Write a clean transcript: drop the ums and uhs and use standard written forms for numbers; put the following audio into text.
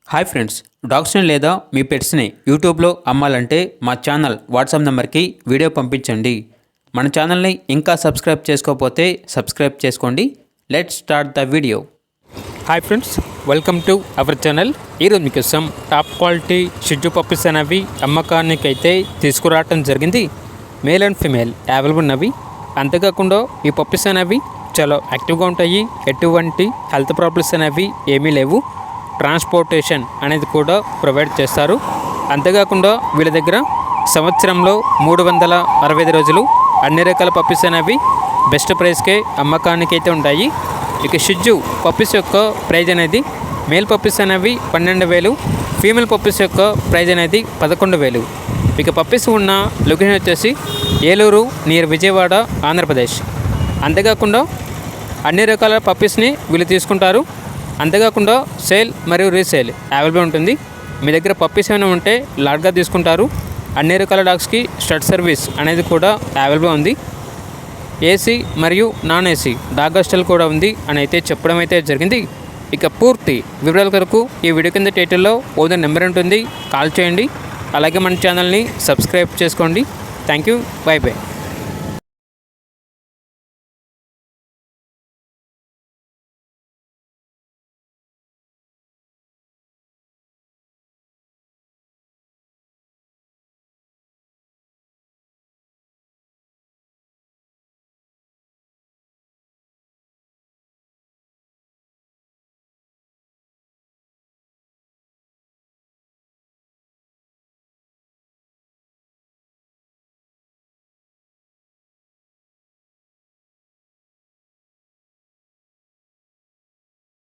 Hi friends, డాగ్స్ని లేదా మీ పెట్స్ని యూట్యూబ్లో అమ్మాలంటే మా ఛానల్ వాట్సాప్ నెంబర్కి వీడియో పంపించండి. మన ఛానల్ని ఇంకా సబ్స్క్రైబ్ చేసుకోకపోతే సబ్స్క్రైబ్ చేసుకోండి. Let's start the video. Hi friends, welcome to our channel. ఈరోజు మీకోసం టాప్ క్వాలిటీ షిడ్జు పప్పీస్ అనేవి అమ్మకానికి అయితే తీసుకురావటం జరిగింది. మేల్ అండ్ ఫిమేల్ అవైలబుల్ ఉన్నవి. అంతేకాకుండా ఈ పప్పీస్ అనేవి చాలా యాక్టివ్గా ఉంటాయి. ఎటువంటి హెల్త్ ప్రాబ్లమ్స్ అనేవి ఏమీ లేవు. ట్రాన్స్పోర్టేషన్ అనేది కూడా ప్రొవైడ్ చేస్తారు. అంతేకాకుండా వీళ్ళ దగ్గర సంవత్సరంలో 365 రోజులు అన్ని రకాల పప్పీస్ అనేవి బెస్ట్ ప్రైస్కే అమ్మకానికి అయితే ఉంటాయి. ఇక షిడ్జు పప్పీస్ యొక్క ప్రైజ్ అనేది మేల్ పప్పీస్ అనేవి 12,000, ఫీమేల్ పప్పీస్ యొక్క ప్రైజ్ అనేది 11,000. ఇక పప్పీస్ ఉన్న లొకేషన్ వచ్చేసి ఏలూరు నియర్ విజయవాడ, ఆంధ్రప్రదేశ్. అంతేకాకుండా అన్ని రకాల పప్పీస్ని వీళ్ళు తీసుకుంటారు. అంతేకాకుండా సేల్ మరియు రీసేల్ అవైలబుల్ ఉంటుంది. మీ దగ్గర పప్పీస్ ఏమైనా ఉంటే లాట్గా తీసుకుంటారు. అన్ని రకాల డాగ్స్కి స్టడ్ సర్వీస్ అనేది కూడా అవైలబుల్ ఉంది. ఏసీ మరియు నాన్ ఏసీ డాగ్ హాస్టల్ కూడా ఉంది అని అయితే చెప్పడం అయితే జరిగింది. ఇక పూర్తి వివరాల కొరకు ఈ వీడియో కింద టైటిల్లో ఓదర్ నెంబర్ ఉంటుంది, కాల్ చేయండి. అలాగే మన ఛానల్ని సబ్స్క్రైబ్ చేసుకోండి. Thank you, by by.